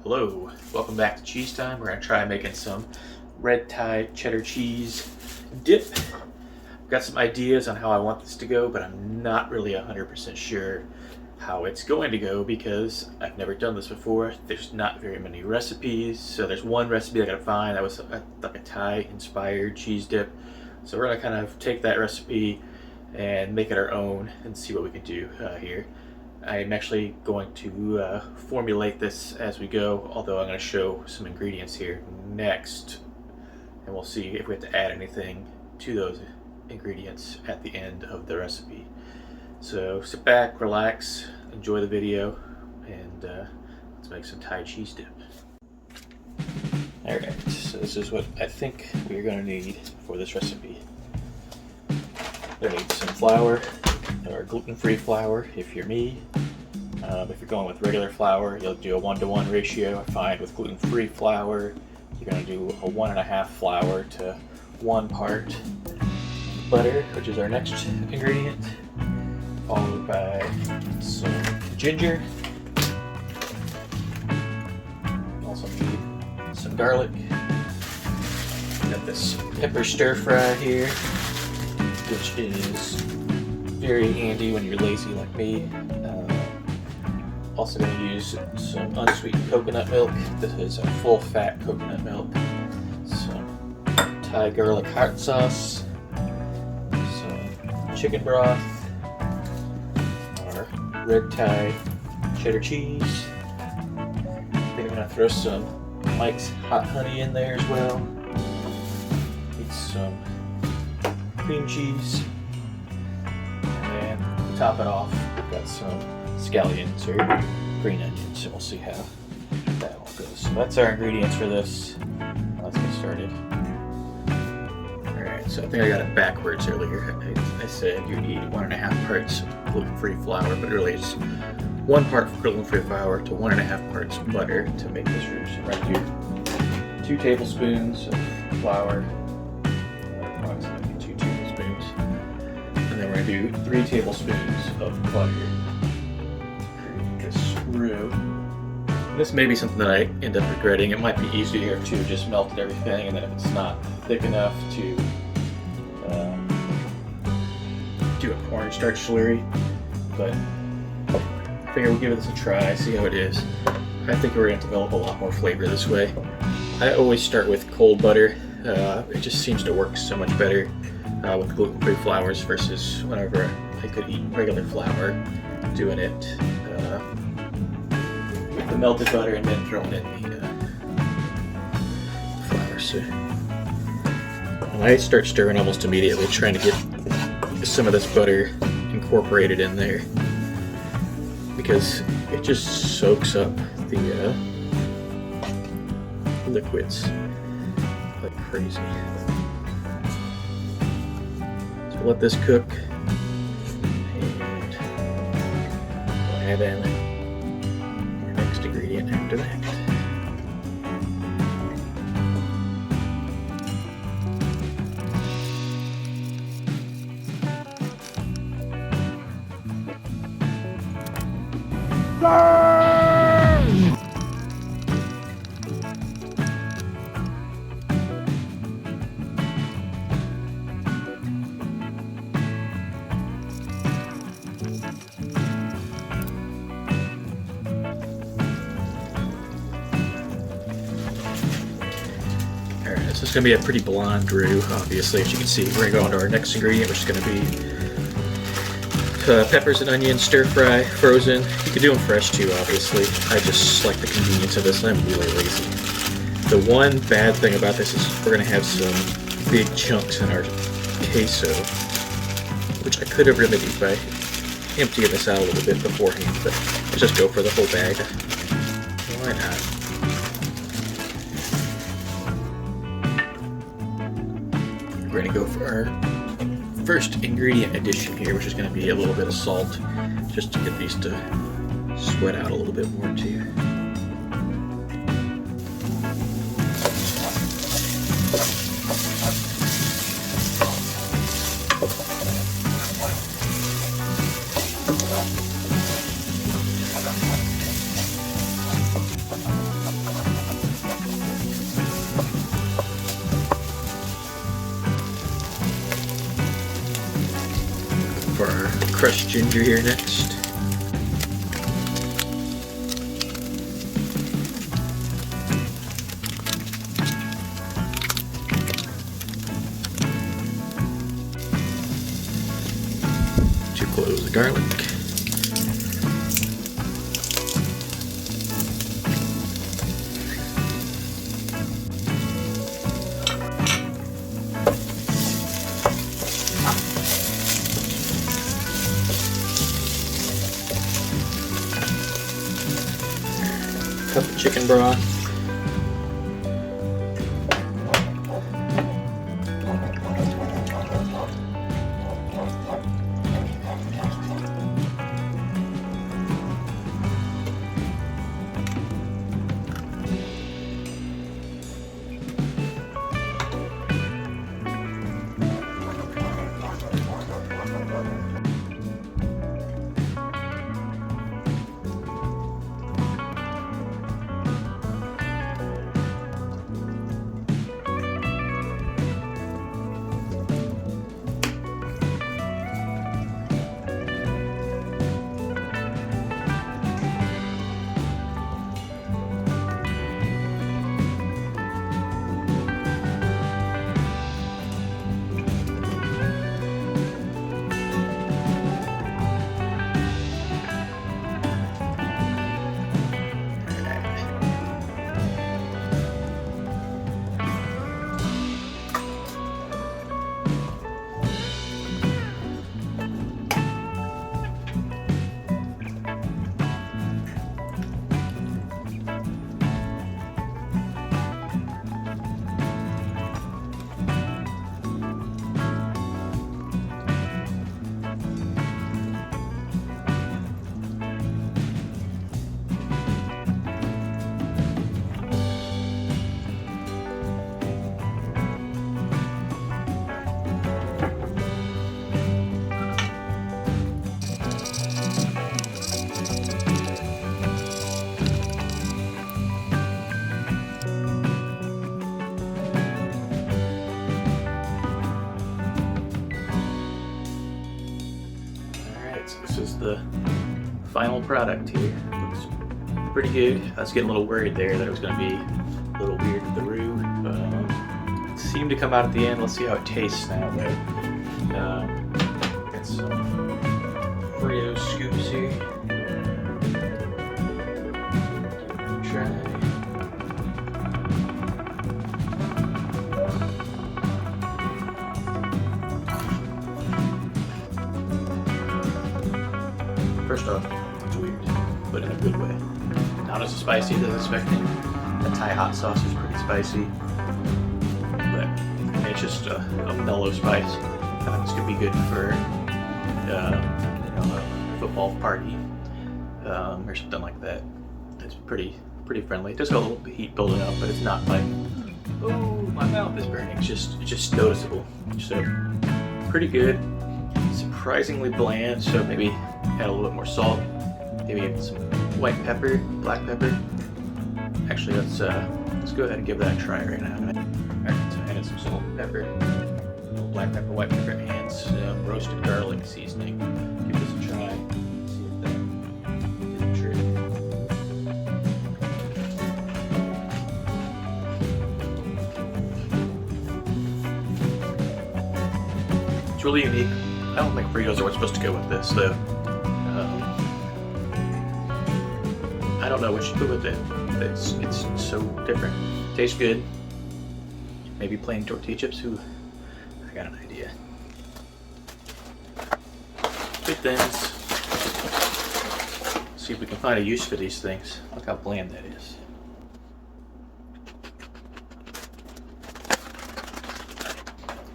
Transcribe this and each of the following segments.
Hello, welcome back to Cheese Time. We're going to try making some red tie cheddar cheese dip. I've got some ideas on how I want this to go, but I'm not really 100% sure how it's going to go because I've never done this before. There's not very many recipes, so there's one recipe I got to find that was like a Thai inspired cheese dip. So we're going to kind of take that recipe and make it our own and see what we can do here. I'm actually going to formulate this as we go, although I'm going to show some ingredients here next, and we'll see if we have to add anything to those ingredients at the end of the recipe. So sit back, relax, enjoy the video, and let's make some Thai cheese dip. Alright, so this is what I think we're going to need for this recipe. We're going to need some flour, or gluten-free flour if you're me. If you're going with regular flour, you'll do a 1-to-1 ratio. I find with gluten-free flour, you're going to do a 1.5 flour to 1 part butter, which is our next ingredient, followed by some ginger. Also need some garlic. Got this pepper stir fry here, which is very handy when you're lazy like me. Also going to use some unsweetened coconut milk. This is a full fat coconut milk. Some Thai garlic hot sauce. Some chicken broth. Our red Thai cheddar cheese. I think I'm going to throw some Mike's hot honey in there as well. Need some cream cheese. And to top it off, we've got some scallions or green onions, and we'll see how that all goes. So that's our ingredients for this. Let's get started. Alright, so I think I got it backwards earlier. I said you need 1.5 parts gluten-free flour, but really it's 1 part gluten-free flour to 1.5 parts butter to make this roux. So we're going to do 2 tablespoons of flour, approximately 2 tablespoons, and then we're going to do 3 tablespoons of butter. Roux. This may be something that I end up regretting. It might be easier to just melt everything, and then if it's not thick enough to do a cornstarch slurry. But I figure we'll give this a try, see how it is. I think we're going to develop a lot more flavor this way. I always start with cold butter. It just seems to work so much better with gluten-free flours versus whenever I could eat regular flour doing it. The melted butter and then throwing in the flour. So I start stirring almost immediately, trying to get some of this butter incorporated in there because it just soaks up the liquids like crazy. So let this cook and we'll add in ingredient after that. This is going to be a pretty blonde roux, obviously, as you can see. We're going to go on to our next ingredient, which is going to be peppers and onions, stir fry, frozen. You could do them fresh too, obviously. I just like the convenience of this, and I'm really lazy. The one bad thing about this is we're going to have some big chunks in our queso, which I could have remedied by emptying this out a little bit beforehand, but let's just go for the whole bag. Why not? We're going to go for our first ingredient addition here, which is going to be a little bit of salt, just to get these to sweat out a little bit more too. crushed ginger here next. Two cloves of garlic. Cup of chicken broth. This is the final product here. Looks pretty good. I was getting a little worried there that it was going to be a little weird with the roux. It seemed to come out at the end. Let's see how it tastes now, though. Got some Frito scoops here. Try. First off, it's weird, but in a good way. Not as spicy as I was expecting. The Thai hot sauce is pretty spicy, but it's just a mellow spice. I think this could be good for a football party or something like that. It's pretty friendly. It does have a little bit of heat building up, but it's not like, oh, my mouth is burning. It's just noticeable. So pretty good. Surprisingly bland, so maybe add a little bit more salt, maybe some white pepper, black pepper. Actually, let's go ahead and give that a try right now. Alright, so I added some salt, pepper, black pepper, white pepper, and some roasted garlic seasoning. Give this a try. See if that did the trick. It's really unique. I don't think Fritos are what's supposed to go with this, though. I don't know what you put with it. It's so different. Tastes good. Maybe plain tortilla chips. Ooh, I got an idea. Good things. See if we can find a use for these things. Look how bland that is.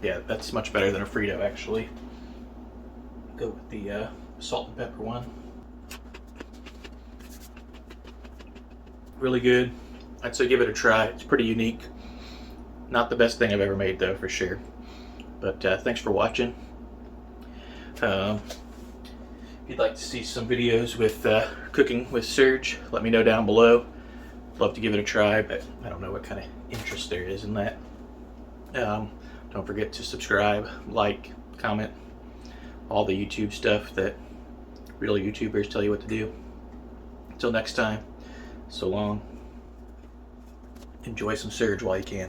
Yeah, that's much better than a Frito, actually. Go with the salt and pepper one. Really good. I'd say give it a try. It's pretty unique. Not the best thing I've ever made, though, for sure. But thanks for watching. If you'd like to see some videos with cooking with Serge, let me know down below. Love to give it a try, but I don't know what kind of interest there is in that. Don't forget to subscribe, like, comment, all the YouTube stuff that real YouTubers tell you what to do. Until next time, so long. Enjoy some Surge while you can.